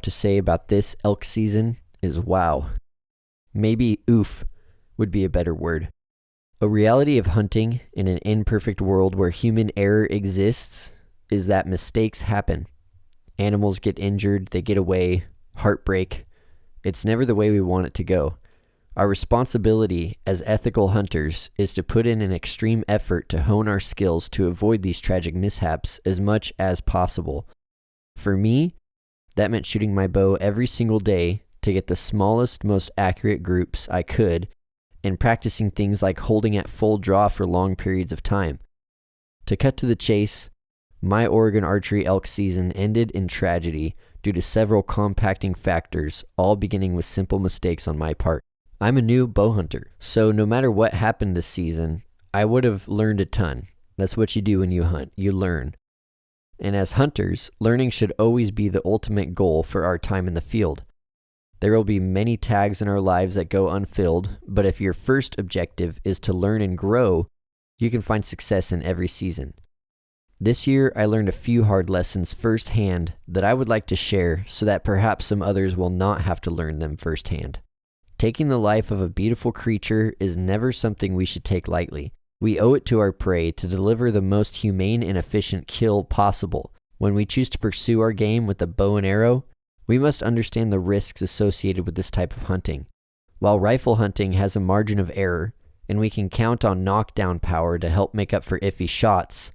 to say about this elk season is wow. Maybe oof would be a better word. A reality of hunting in an imperfect world where human error exists is that mistakes happen. Animals get injured, they get away, heartbreak. It's never the way we want it to go. Our responsibility as ethical hunters is to put in an extreme effort to hone our skills to avoid these tragic mishaps as much as possible. For me, that meant shooting my bow every single day to get the smallest, most accurate groups I could, and practicing things like holding at full draw for long periods of time. To cut to the chase, my Oregon archery elk season ended in tragedy due to several compacting factors, all beginning with simple mistakes on my part. I'm a new bow hunter, so no matter what happened this season, I would have learned a ton. That's what you do when you hunt, you learn. And as hunters, learning should always be the ultimate goal for our time in the field. There will be many tags in our lives that go unfilled, but if your first objective is to learn and grow, you can find success in every season. This year, I learned a few hard lessons firsthand that I would like to share so that perhaps some others will not have to learn them firsthand. Taking the life of a beautiful creature is never something we should take lightly. We owe it to our prey to deliver the most humane and efficient kill possible. When we choose to pursue our game with a bow and arrow, we must understand the risks associated with this type of hunting. While rifle hunting has a margin of error, and we can count on knockdown power to help make up for iffy shots,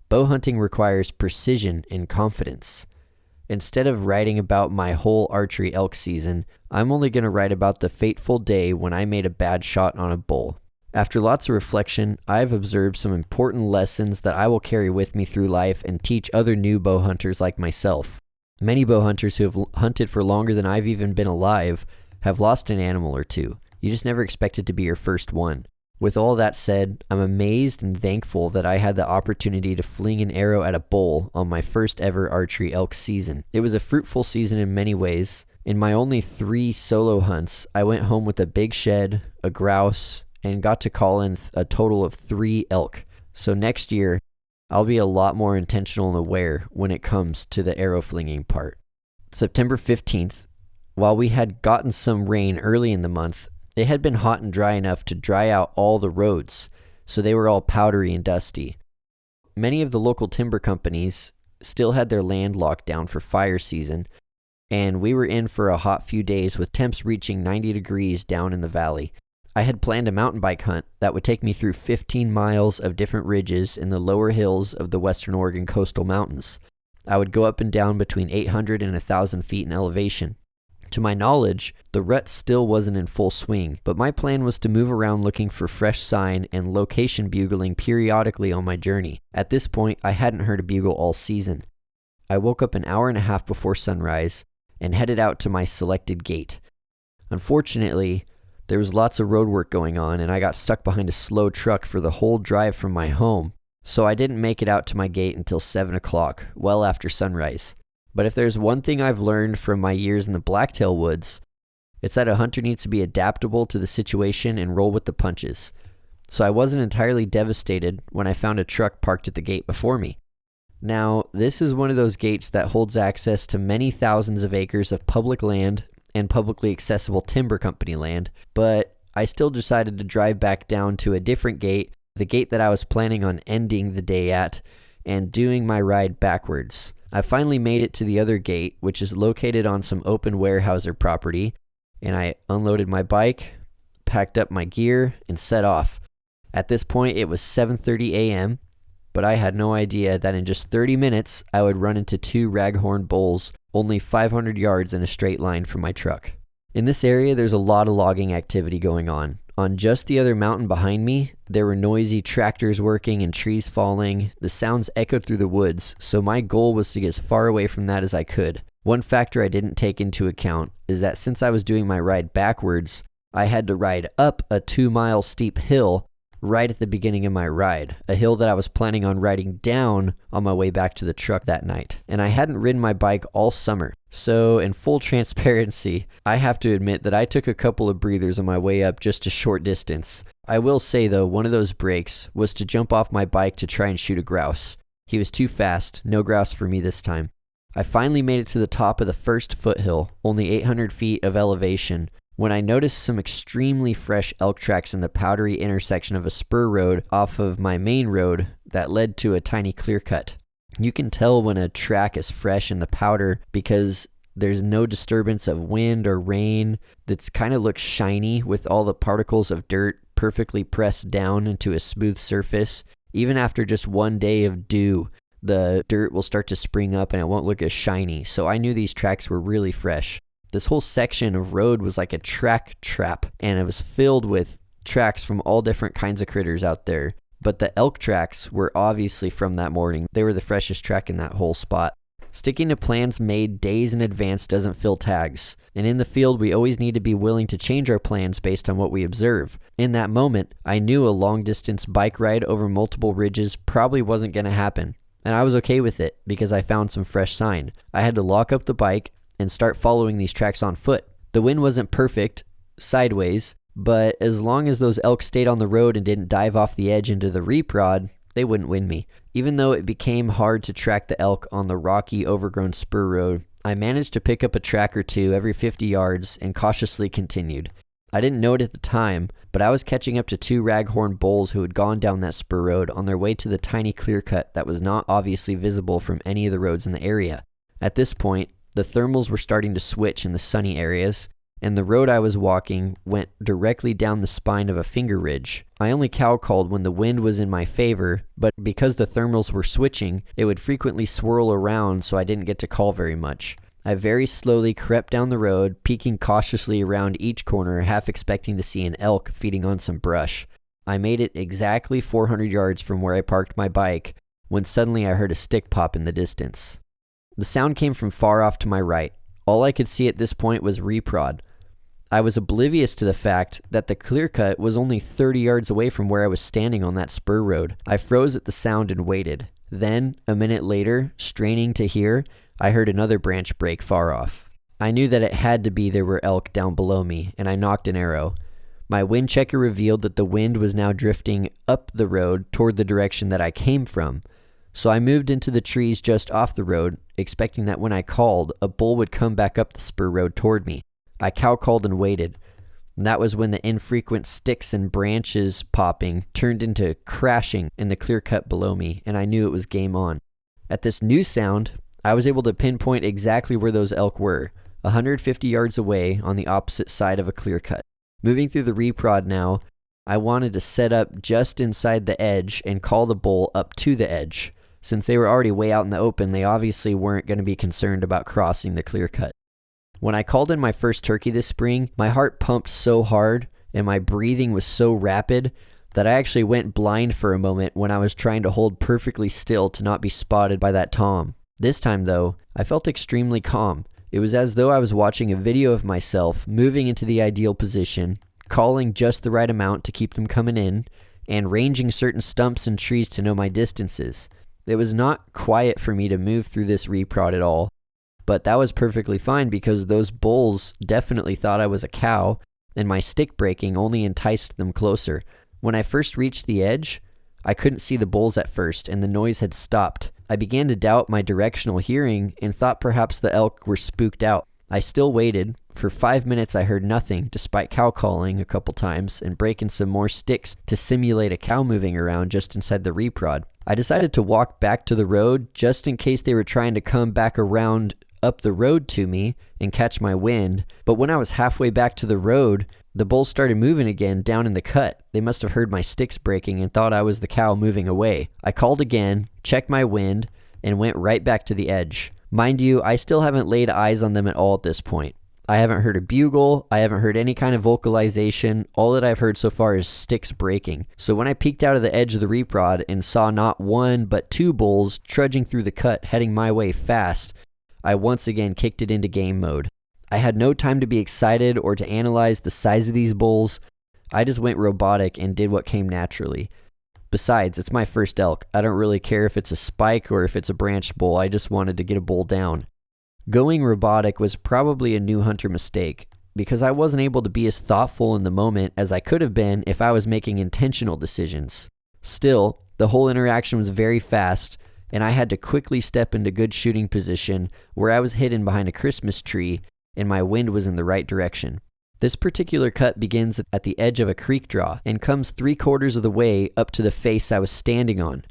bow hunting requires precision and confidence. Instead of writing about my whole archery elk season, I'm only going to write about the fateful day when I made a bad shot on a bull. After lots of reflection, I've observed some important lessons that I will carry with me through life and teach other new bow hunters like myself. Many bow hunters who have hunted for longer than I've even been alive have lost an animal or two. You just never expect it to be your first one. With all that said, I'm amazed and thankful that I had the opportunity to fling an arrow at a bull on my first ever archery elk season. It was a fruitful season in many ways. In my only 3 solo hunts, I went home with a big shed, a grouse, and got to call in a total of 3 elk. So next year, I'll be a lot more intentional and aware when it comes to the arrow flinging part. September 15th, while we had gotten some rain early in the month, it had been hot and dry enough to dry out all the roads, so they were all powdery and dusty. Many of the local timber companies still had their land locked down for fire season, and we were in for a hot few days with temps reaching 90 degrees down in the valley. I had planned a mountain bike hunt that would take me through 15 miles of different ridges in the lower hills of the Western Oregon coastal mountains. I would go up and down between 800 and 1,000 feet in elevation. To my knowledge, the rut still wasn't in full swing, but my plan was to move around looking for fresh sign and location bugling periodically on my journey. At this point, I hadn't heard a bugle all season. I woke up an hour and a half before sunrise and headed out to my selected gate. Unfortunately, there was lots of road work going on and I got stuck behind a slow truck for the whole drive from my home, so I didn't make it out to my gate until 7 o'clock, well after sunrise. But if there's one thing I've learned from my years in the blacktail woods, it's that a hunter needs to be adaptable to the situation and roll with the punches. So I wasn't entirely devastated when I found a truck parked at the gate before me. Now, this is one of those gates that holds access to many thousands of acres of public land and publicly accessible timber company land, but I still decided to drive back down to a different gate, the gate that I was planning on ending the day at, and doing my ride backwards. I finally made it to the other gate, which is located on some open Weyerhaeuser property, and I unloaded my bike, packed up my gear, and set off. At this point, it was 7:30 a.m., but I had no idea that in just 30 minutes, I would run into 2 raghorn bulls only 500 yards in a straight line from my truck. In this area, there's a lot of logging activity going on. On just the other mountain behind me, there were noisy tractors working and trees falling. The sounds echoed through the woods, so my goal was to get as far away from that as I could. One factor I didn't take into account is that since I was doing my ride backwards, I had to ride up a 2-mile steep hill right at the beginning of my ride, a hill that I was planning on riding down on my way back to the truck that night. And I hadn't ridden my bike all summer. So in full transparency, I have to admit that I took a couple of breathers on my way up just a short distance. I will say though, one of those breaks was to jump off my bike to try and shoot a grouse. He was too fast, no grouse for me this time. I finally made it to the top of the first foothill, only 800 feet of elevation, when I noticed some extremely fresh elk tracks in the powdery intersection of a spur road off of my main road that led to a tiny clear cut. You can tell when a track is fresh in the powder because there's no disturbance of wind or rain. That's kind of looks shiny with all the particles of dirt perfectly pressed down into a smooth surface. Even after just one day of dew, the dirt will start to spring up and it won't look as shiny. So I knew these tracks were really fresh. This whole section of road was like a track trap, and it was filled with tracks from all different kinds of critters out there. But the elk tracks were obviously from that morning. They were the freshest track in that whole spot. Sticking to plans made days in advance doesn't fill tags. And in the field, we always need to be willing to change our plans based on what we observe. In that moment, I knew a long-distance bike ride over multiple ridges probably wasn't going to happen. And I was okay with it because I found some fresh sign. I had to lock up the bike and start following these tracks on foot. The wind wasn't perfect, sideways, but as long as those elk stayed on the road and didn't dive off the edge into the reprod, they wouldn't win me. Even though it became hard to track the elk on the rocky, overgrown spur road, I managed to pick up a track or two every 50 yards and cautiously continued. I didn't know it at the time, but I was catching up to 2 raghorn bulls who had gone down that spur road on their way to the tiny clear cut that was not obviously visible from any of the roads in the area. At this point, the thermals were starting to switch in the sunny areas, and the road I was walking went directly down the spine of a finger ridge. I only cow called when the wind was in my favor, but because the thermals were switching, it would frequently swirl around, so I didn't get to call very much. I very slowly crept down the road, peeking cautiously around each corner, half expecting to see an elk feeding on some brush. I made it exactly 400 yards from where I parked my bike, when suddenly I heard a stick pop in the distance. The sound came from far off to my right. All I could see at this point was reprod. I was oblivious to the fact that the clear cut was only 30 yards away from where I was standing on that spur road. I froze at the sound and waited. Then, a minute later, straining to hear, I heard another branch break far off. I knew that it had to be there were elk down below me, and I nocked an arrow. My wind checker revealed that the wind was now drifting up the road toward the direction that I came from. So I moved into the trees just off the road, expecting that when I called, a bull would come back up the spur road toward me. I cow-called and waited. And that was when the infrequent sticks and branches popping turned into crashing in the clear cut below me, and I knew it was game on. At this new sound, I was able to pinpoint exactly where those elk were, 150 yards away on the opposite side of a clear cut. Moving through the reprod now, I wanted to set up just inside the edge and call the bull up to the edge. Since they were already way out in the open, they obviously weren't going to be concerned about crossing the clear cut. When I called in my first turkey this spring, my heart pumped so hard and my breathing was so rapid that I actually went blind for a moment when I was trying to hold perfectly still to not be spotted by that tom. This time though, I felt extremely calm. It was as though I was watching a video of myself moving into the ideal position, calling just the right amount to keep them coming in, and ranging certain stumps and trees to know my distances. It was not quiet for me to move through this reprod at all, but that was perfectly fine because those bulls definitely thought I was a cow, and my stick breaking only enticed them closer. When I first reached the edge, I couldn't see the bulls at first, and the noise had stopped. I began to doubt my directional hearing and thought perhaps the elk were spooked out. I still waited. For 5 minutes I heard nothing, despite cow calling a couple times and breaking some more sticks to simulate a cow moving around just inside the reprod. I decided to walk back to the road just in case they were trying to come back around up the road to me and catch my wind, but when I was halfway back to the road, the bulls started moving again down in the cut. They must have heard my sticks breaking and thought I was the cow moving away. I called again, checked my wind, and went right back to the edge. Mind you, I still haven't laid eyes on them at all at this point. I haven't heard a bugle, I haven't heard any kind of vocalization. All that I've heard so far is sticks breaking. So when I peeked out of the edge of the reprod and saw not one but 2 bulls trudging through the cut heading my way fast, I once again kicked it into game mode. I had no time to be excited or to analyze the size of these bulls. I just went robotic and did what came naturally. Besides, it's my first elk. I don't really care if it's a spike or if it's a branched bull. I just wanted to get a bull down. Going robotic was probably a new hunter mistake because I wasn't able to be as thoughtful in the moment as I could have been if I was making intentional decisions. Still, the whole interaction was very fast, and I had to quickly step into good shooting position where I was hidden behind a Christmas tree and my wind was in the right direction. This particular cut begins at the edge of a creek draw and comes 3/4 of the way up to the face I was standing on.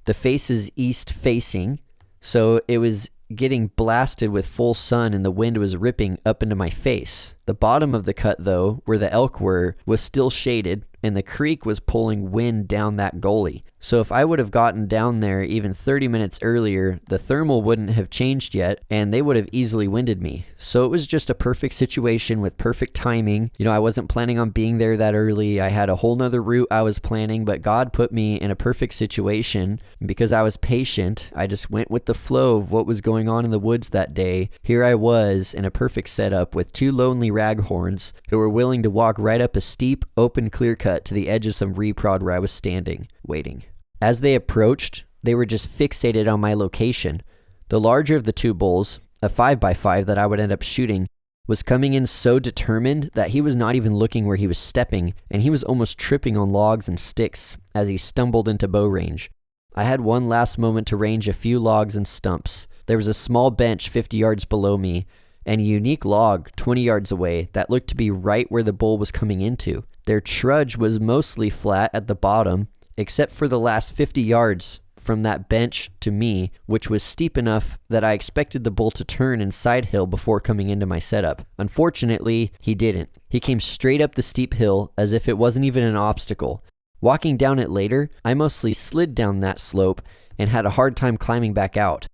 The face is east facing, so it was getting blasted with full sun and the wind was ripping up into my face. The bottom of the cut, though, where the elk were, was still shaded, and the creek was pulling wind down that gully. So if I would have gotten down there even 30 minutes earlier, the thermal wouldn't have changed yet, and they would have easily winded me. So it was just a perfect situation with perfect timing. I wasn't planning on being there that early. I had a whole nother route I was planning, but God put me in a perfect situation. And because I was patient, I just went with the flow of what was going on in the woods that day. Here I was in a perfect setup with 2 lonely raghorns who were willing to walk right up a steep, open clear cut to the edge of some reprod where I was standing, waiting. As they approached, they were just fixated on my location. The larger of the 2 bulls, a 5x5 that I would end up shooting, was coming in so determined that he was not even looking where he was stepping, and he was almost tripping on logs and sticks as he stumbled into bow range. I had one last moment to range a few logs and stumps. There was a small bench 50 yards below me, and a unique log 20 yards away that looked to be right where the bull was coming into. Their trudge was mostly flat at the bottom, except for the last 50 yards from that bench to me, which was steep enough that I expected the bull to turn and side hill before coming into my setup. Unfortunately, he didn't. He came straight up the steep hill as if it wasn't even an obstacle. Walking down it later, I mostly slid down that slope and had a hard time climbing back out.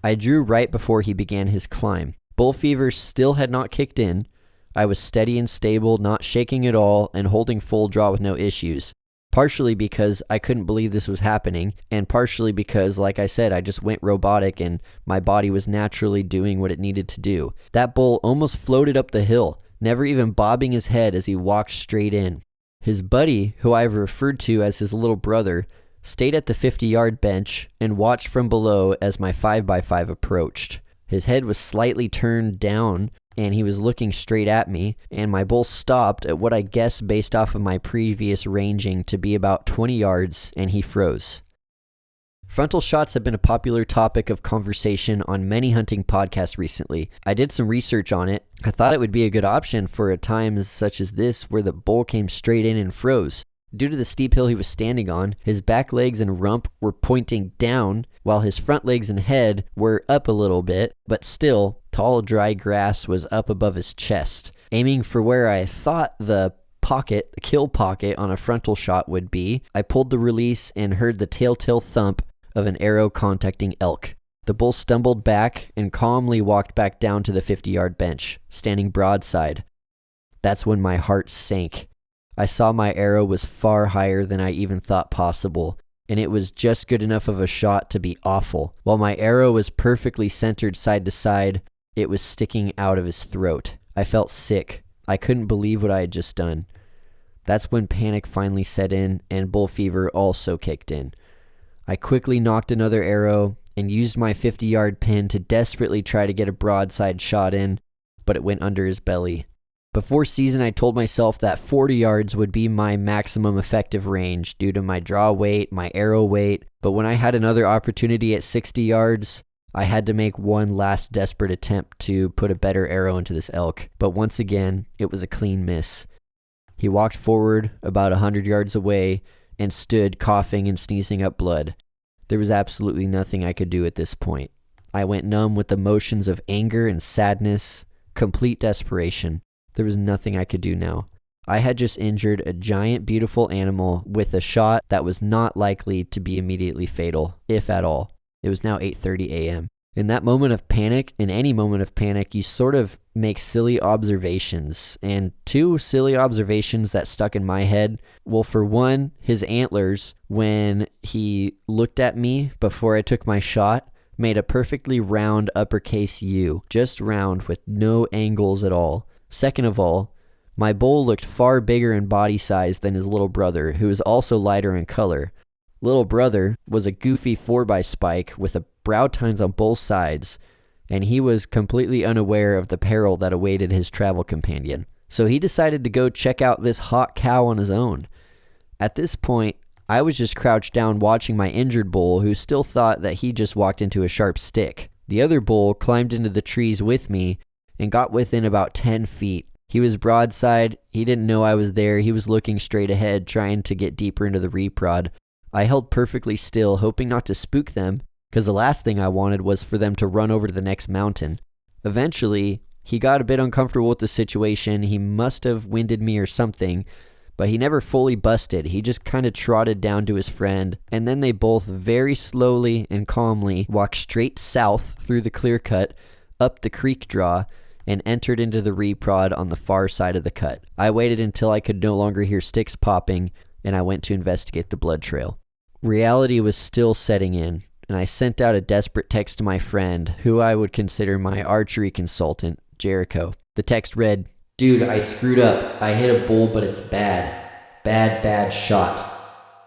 I drew right before he began his climb. Bull fever still had not kicked in. I was steady and stable, not shaking at all, and holding full draw with no issues. Partially because I couldn't believe this was happening, and partially because, like I said, I just went robotic and my body was naturally doing what it needed to do. That bull almost floated up the hill, never even bobbing his head as he walked straight in. His buddy, who I've referred to as his little brother, stayed at the 50-yard bench and watched from below as my 5x5 approached. His head was slightly turned down, and he was looking straight at me, and my bull stopped at what I guess based off of my previous ranging to be about 20 yards, and he froze. Frontal shots have been a popular topic of conversation on many hunting podcasts recently. I did some research on it. I thought it would be a good option for a time such as this where the bull came straight in and froze. Due to the steep hill he was standing on, his back legs and rump were pointing down, while his front legs and head were up a little bit, but still, tall dry grass was up above his chest. Aiming for where I thought the kill pocket on a frontal shot would be, I pulled the release and heard the telltale thump of an arrow contacting elk. The bull stumbled back and calmly walked back down to the 50-yard bench, standing broadside. That's when my heart sank. I saw my arrow was far higher than I even thought possible, and it was just good enough of a shot to be awful. While my arrow was perfectly centered side to side, it was sticking out of his throat. I felt sick. I couldn't believe what I had just done. That's when panic finally set in, and bull fever also kicked in. I quickly nocked another arrow and used my 50-yard pin to desperately try to get a broadside shot in, but it went under his belly. Before season, I told myself that 40 yards would be my maximum effective range due to my draw weight, my arrow weight, but when I had another opportunity at 60 yards, I had to make one last desperate attempt to put a better arrow into this elk, but once again, it was a clean miss. He walked forward about 100 yards away and stood coughing and sneezing up blood. There was absolutely nothing I could do at this point. I went numb with emotions of anger and sadness, complete desperation. There was nothing I could do now. I had just injured a giant, beautiful animal with a shot that was not likely to be immediately fatal, if at all. It was now 8:30 a.m. In that moment of panic, in any moment of panic, you sort of make silly observations. And 2 silly observations that stuck in my head. Well, for one, his antlers, when he looked at me before I took my shot, made a perfectly round uppercase U. Just round with no angles at all. Second of all, my bull looked far bigger in body size than his little brother, who was also lighter in color. Little brother was a goofy 4x-spike with a brow tines on both sides, and he was completely unaware of the peril that awaited his travel companion. So he decided to go check out this hot cow on his own. At this point, I was just crouched down watching my injured bull, who still thought that he just walked into a sharp stick. The other bull climbed into the trees with me and got within about 10 feet. He was broadside. He didn't know I was there. He was looking straight ahead, trying to get deeper into the reprod. I held perfectly still, hoping not to spook them, because the last thing I wanted was for them to run over to the next mountain. Eventually, he got a bit uncomfortable with the situation. He must have winded me or something, but he never fully busted. He just kind of trotted down to his friend, and then they both very slowly and calmly walked straight south through the clear cut, up the creek draw, and entered into the reprod on the far side of the cut. I waited until I could no longer hear sticks popping, and I went to investigate the blood trail. Reality was still setting in, and I sent out a desperate text to my friend, who I would consider my archery consultant, Jericho. The text read, "Dude, I screwed up. I hit a bull, but it's bad. Bad shot."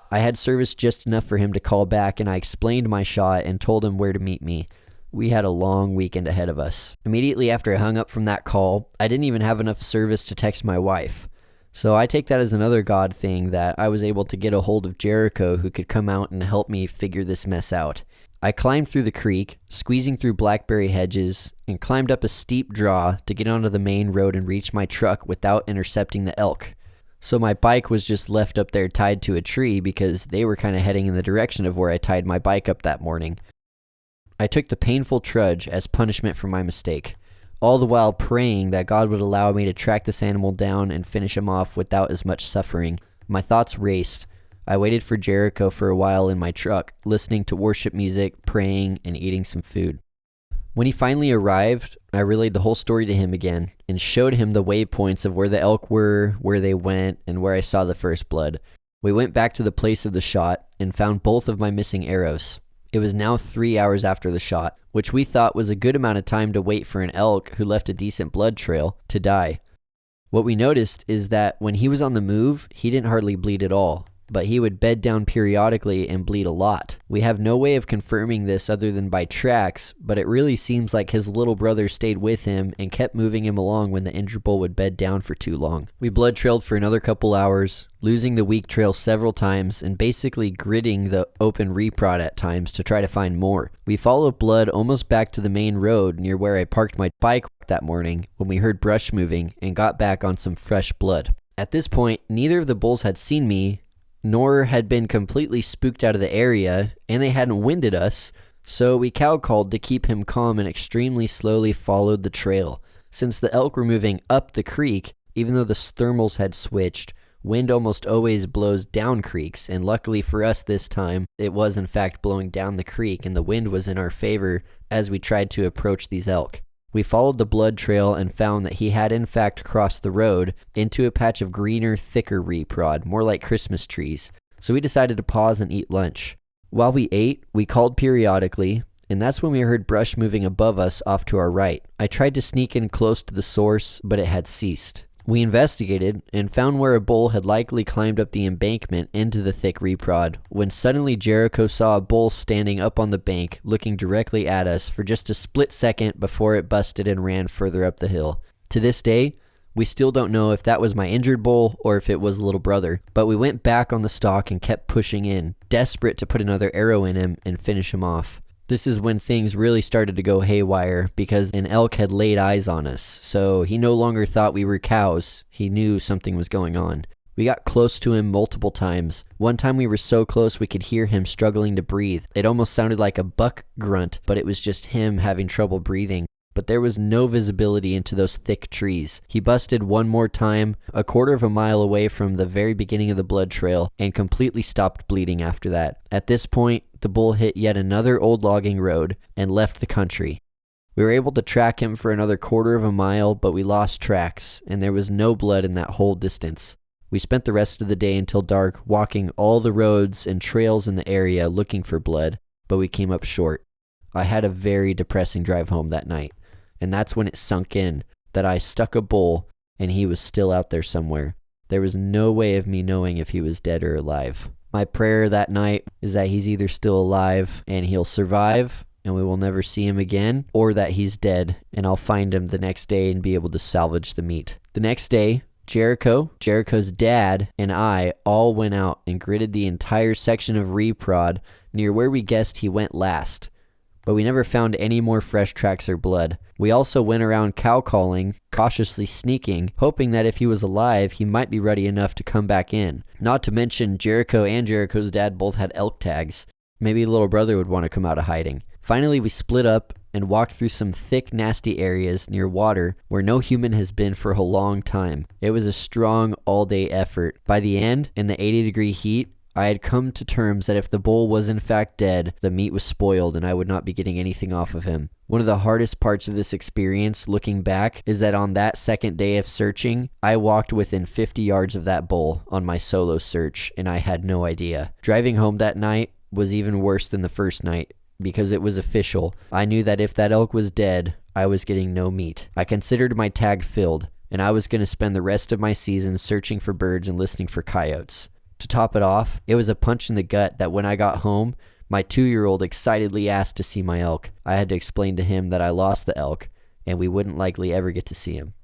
I had service just enough for him to call back, and I explained my shot and told him where to meet me. We had a long weekend ahead of us. Immediately after I hung up from that call, I didn't even have enough service to text my wife. So I take that as another God thing that I was able to get a hold of Jericho, who could come out and help me figure this mess out. I climbed through the creek, squeezing through blackberry hedges, and climbed up a steep draw to get onto the main road and reach my truck without intercepting the elk. So my bike was just left up there tied to a tree because they were kind of heading in the direction of where I tied my bike up that morning. I took the painful trudge as punishment for my mistake, all the while praying that God would allow me to track this animal down and finish him off without as much suffering. My thoughts raced. I waited for Jericho for a while in my truck, listening to worship music, praying, and eating some food. When he finally arrived, I relayed the whole story to him again and showed him the waypoints of where the elk were, where they went, and where I saw the first blood. We went back to the place of the shot and found both of my missing arrows. It was now 3 hours after the shot, which we thought was a good amount of time to wait for an elk who left a decent blood trail to die. What we noticed is that when he was on the move, he didn't hardly bleed at all, but he would bed down periodically and bleed a lot. We have no way of confirming this other than by tracks, but it really seems like his little brother stayed with him and kept moving him along when the injured bull would bed down for too long. We blood trailed for another couple hours, losing the weak trail several times and basically gritting the open reprod at times to try to find more. We followed blood almost back to the main road near where I parked my bike that morning when we heard brush moving and got back on some fresh blood. At this point, neither of the bulls had seen me, nor had been completely spooked out of the area, and they hadn't winded us, so we cow-called to keep him calm and extremely slowly followed the trail. Since the elk were moving up the creek, even though the thermals had switched, wind almost always blows down creeks, and luckily for us this time, it was in fact blowing down the creek, and the wind was in our favor as we tried to approach these elk. We followed the blood trail and found that he had in fact crossed the road into a patch of greener, thicker reprod, more like Christmas trees. So we decided to pause and eat lunch. While we ate, we called periodically, and that's when we heard brush moving above us off to our right. I tried to sneak in close to the source, but it had ceased. We investigated and found where a bull had likely climbed up the embankment into the thick reprod, when suddenly Jericho saw a bull standing up on the bank looking directly at us for just a split second before it busted and ran further up the hill. To this day, we still don't know if that was my injured bull or if it was little brother, but we went back on the stalk and kept pushing in, desperate to put another arrow in him and finish him off. This is when things really started to go haywire because an elk had laid eyes on us, so he no longer thought we were cows. He knew something was going on. We got close to him multiple times. One time we were so close we could hear him struggling to breathe. It almost sounded like a buck grunt, but it was just him having trouble breathing. But there was no visibility into those thick trees. He busted one more time, a quarter of a mile away from the very beginning of the blood trail, and completely stopped bleeding after that. At this point, the bull hit yet another old logging road and left the country. We were able to track him for another quarter of a mile, but we lost tracks, and there was no blood in that whole distance. We spent the rest of the day until dark walking all the roads and trails in the area looking for blood, but we came up short. I had a very depressing drive home that night. And that's when it sunk in that I stuck a bull and he was still out there somewhere. There was no way of me knowing if he was dead or alive. My prayer that night is that he's either still alive and he'll survive and we will never see him again, or that he's dead and I'll find him the next day and be able to salvage the meat. The next day, Jericho's dad, and I all went out and gridded the entire section of reprod near where we guessed he went last. But we never found any more fresh tracks or blood. We also went around cow calling, cautiously sneaking, hoping that if he was alive, he might be ready enough to come back in. Not to mention, Jericho and Jericho's dad both had elk tags. Maybe little brother would want to come out of hiding. Finally, we split up and walked through some thick, nasty areas near water where no human has been for a long time. It was a strong, all-day effort. By the end, in the 80-degree heat, I had come to terms that if the bull was in fact dead, the meat was spoiled and I would not be getting anything off of him. One of the hardest parts of this experience, looking back, is that on that second day of searching, I walked within 50 yards of that bull on my solo search, and I had no idea. Driving home that night was even worse than the first night, because it was official. I knew that if that elk was dead, I was getting no meat. I considered my tag filled, and I was going to spend the rest of my season searching for birds and listening for coyotes. To top it off, it was a punch in the gut that when I got home, my 2-year-old excitedly asked to see my elk. I had to explain to him that I lost the elk, and we wouldn't likely ever get to see him.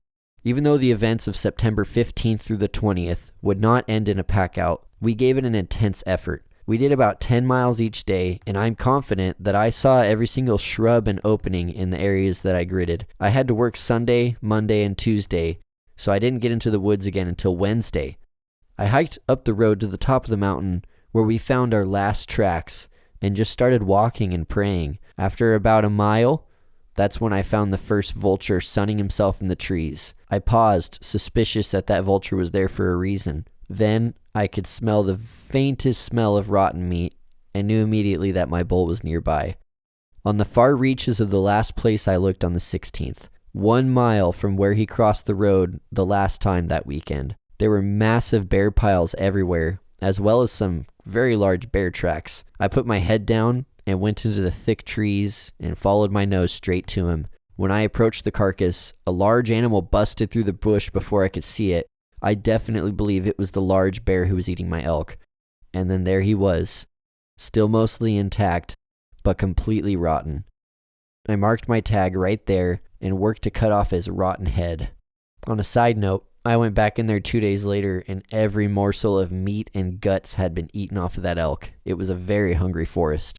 Even though the events of September 15th through the 20th would not end in a pack-out, we gave it an intense effort. We did about 10 miles each day, and I'm confident that I saw every single shrub and opening in the areas that I gridded. I had to work Sunday, Monday, and Tuesday, so I didn't get into the woods again until Wednesday. I hiked up the road to the top of the mountain where we found our last tracks and just started walking and praying. After about a mile, that's when I found the first vulture sunning himself in the trees. I paused, suspicious that that vulture was there for a reason. Then I could smell the faintest smell of rotten meat and knew immediately that my bull was nearby. On the far reaches of the last place I looked on the 16th, 1 mile from where he crossed the road the last time that weekend, there were massive bear piles everywhere, as well as some very large bear tracks. I put my head down and went into the thick trees and followed my nose straight to him. When I approached the carcass, a large animal busted through the bush before I could see it. I definitely believe it was the large bear who was eating my elk. And then there he was, still mostly intact, but completely rotten. I marked my tag right there and worked to cut off his rotten head. On a side note, I went back in there 2 days later and every morsel of meat and guts had been eaten off of that elk. It was a very hungry forest.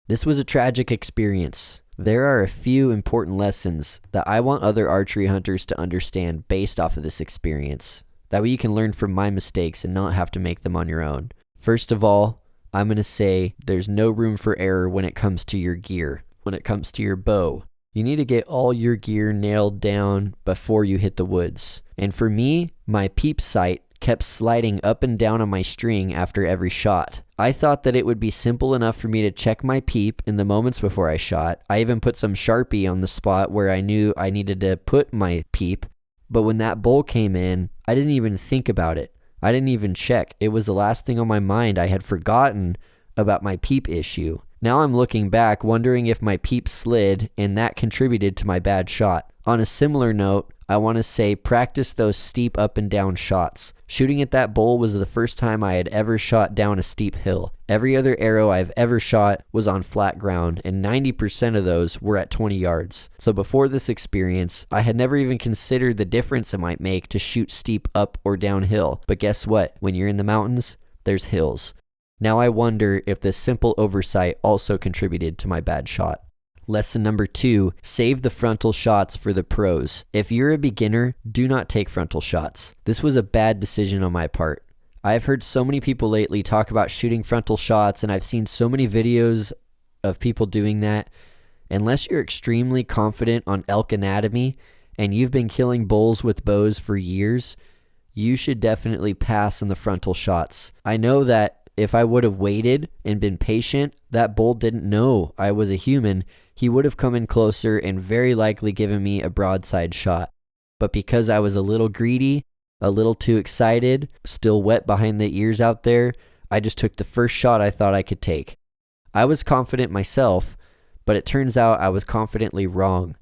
This was a tragic experience. There are a few important lessons that I want other archery hunters to understand based off of this experience. That way you can learn from my mistakes and not have to make them on your own. First of all, I'm going to say there's no room for error when it comes to your gear, when it comes to your bow. You need to get all your gear nailed down before you hit the woods. And for me, my peep sight kept sliding up and down on my string after every shot. I thought that it would be simple enough for me to check my peep in the moments before I shot. I even put some Sharpie on the spot where I knew I needed to put my peep. But when that bull came in, I didn't even think about it. I didn't even check. It was the last thing on my mind. I had forgotten about my peep issue. Now I'm looking back, wondering if my peep slid, and that contributed to my bad shot. On a similar note, I want to say practice those steep up and down shots. Shooting at that bull was the first time I had ever shot down a steep hill. Every other arrow I've ever shot was on flat ground, and 90% of those were at 20 yards. So before this experience, I had never even considered the difference it might make to shoot steep up or downhill. But guess what? When you're in the mountains, there's hills. Now I wonder if this simple oversight also contributed to my bad shot. Lesson number 2, save the frontal shots for the pros. If you're a beginner, do not take frontal shots. This was a bad decision on my part. I've heard so many people lately talk about shooting frontal shots, and I've seen so many videos of people doing that. Unless you're extremely confident on elk anatomy and you've been killing bulls with bows for years, you should definitely pass on the frontal shots. I know that if I would have waited and been patient, that bull didn't know I was a human. He would have come in closer and very likely given me a broadside shot. But because I was a little greedy, a little too excited, still wet behind the ears out there, I just took the first shot I thought I could take. I was confident myself, but it turns out I was confidently wrong.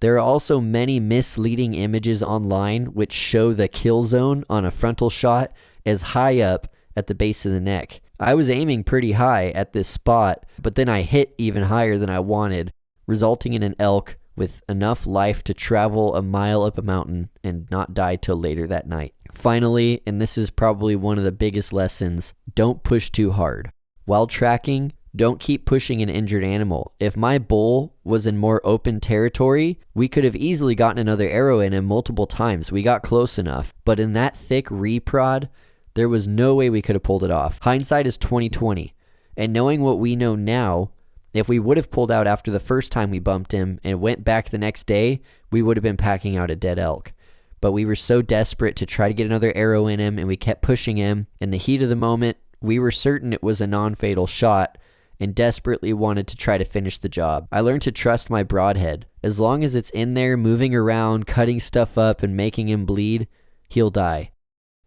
There are also many misleading images online which show the kill zone on a frontal shot as high up at the base of the neck. I was aiming pretty high at this spot, but then I hit even higher than I wanted, resulting in an elk with enough life to travel a mile up a mountain and not die till later that night. Finally, and this is probably one of the biggest lessons, don't push too hard. While tracking, don't keep pushing an injured animal. If my bull was in more open territory, we could have easily gotten another arrow in him multiple times. We got close enough. But in that thick reprod, there was no way we could have pulled it off. Hindsight is 20/20. And knowing what we know now, if we would have pulled out after the first time we bumped him and went back the next day, we would have been packing out a dead elk. But we were so desperate to try to get another arrow in him, and we kept pushing him. In the heat of the moment, we were certain it was a non-fatal shot and desperately wanted to try to finish the job. I learned to trust my broadhead. As long as it's in there, moving around, cutting stuff up, and making him bleed, he'll die.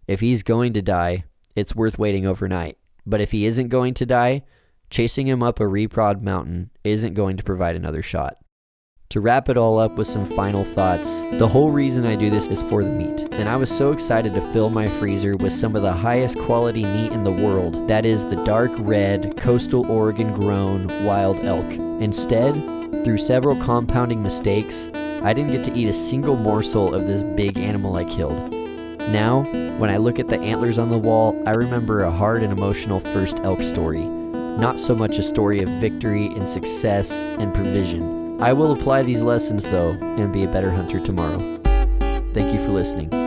If he's going to die, it's worth waiting overnight. But if he isn't going to die, chasing him up a reprod mountain isn't going to provide another shot. To wrap it all up with some final thoughts, the whole reason I do this is for the meat. And I was so excited to fill my freezer with some of the highest quality meat in the world. That is the dark red, coastal Oregon grown wild elk. Instead, through several compounding mistakes, I didn't get to eat a single morsel of this big animal I killed. Now, when I look at the antlers on the wall, I remember a hard and emotional first elk story. Not so much a story of victory and success and provision. I will apply these lessons, though, and be a better hunter tomorrow. Thank you for listening.